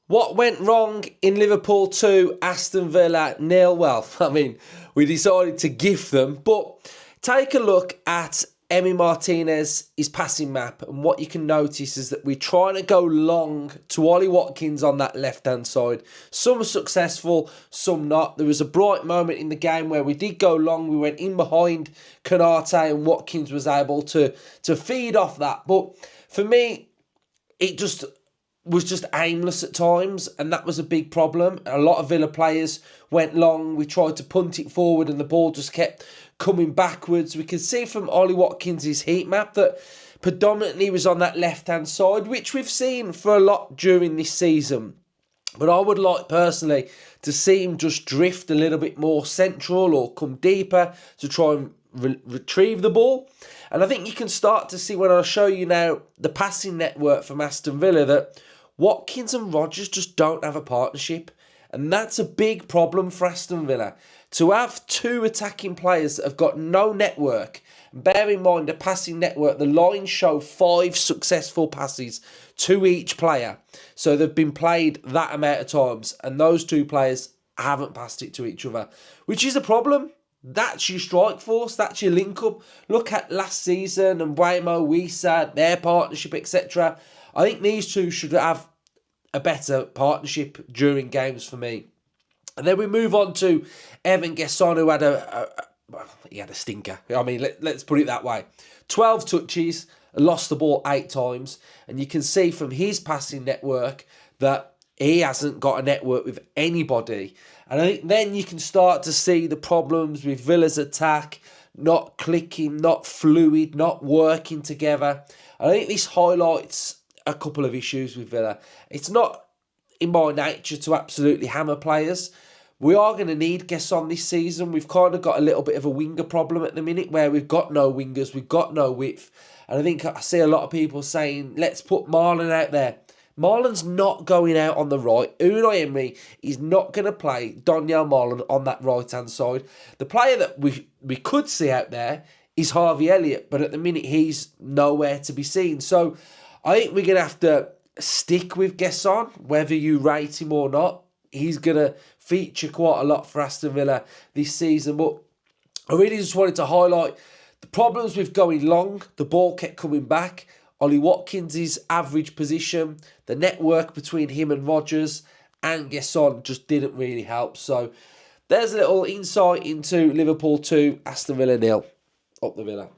What went wrong in Liverpool 2, Aston Villa 0? Well, I mean, we decided to gift them, but take a look at Emi Martinez, his passing map, and what you can notice is that we're trying to go long to Ollie Watkins on that left-hand side. Some are successful, some not. There was a bright moment in the game where we did go long. We went in behind Kanate and Watkins was able to feed off that. But for me, it was just aimless at times, and that was a big problem. A lot of Villa players went long. We tried to punt it forward and the ball just kept coming backwards. We could see from Ollie Watkins' heat map that predominantly was on that left-hand side, which we've seen for a lot during this season. But I would like personally to see him just drift a little bit more central or come deeper to try and retrieve the ball. And I think you can start to see when I show you now the passing network from Aston Villa that Watkins and Rodgers just don't have a partnership. And that's a big problem for Aston Villa. To have two attacking players that have got no network, bear in mind the passing network, the lines show 5 successful passes to each player. So they've been played that amount of times, and those two players haven't passed it to each other, which is a problem. That's your strike force, that's your link-up. Look at last season and Waymo, Wisa, their partnership, etc. I think these two should have a better partnership during games for me. And then we move on to Evan Gesson, who had he had a stinker. I mean, let's put it that way. 12 touches, lost the ball 8 times. And you can see from his passing network that he hasn't got a network with anybody. And I think then you can start to see the problems with Villa's attack, not clicking, not fluid, not working together. I think this highlights a couple of issues with Villa. It's not in my nature to absolutely hammer players. We are going to need Gesson this season. We've kind of got a little bit of a winger problem at the minute where we've got no wingers, we've got no width. And I think I see a lot of people saying, let's put Marlon out there. Marlon's not going out on the right. Unai Emery is not going to play Daniel Marlon on that right-hand side. The player that we could see out there is Harvey Elliott, but at the minute he's nowhere to be seen. So I think we're going to have to stick with Gesson, whether you rate him or not. He's going to feature quite a lot for Aston Villa this season. But I really just wanted to highlight the problems with going long. The ball kept coming back. Ollie Watkins' average position, the network between him and Rodgers and Gesson just didn't really help. So there's a little insight into Liverpool 2, Aston Villa 0. Up the Villa.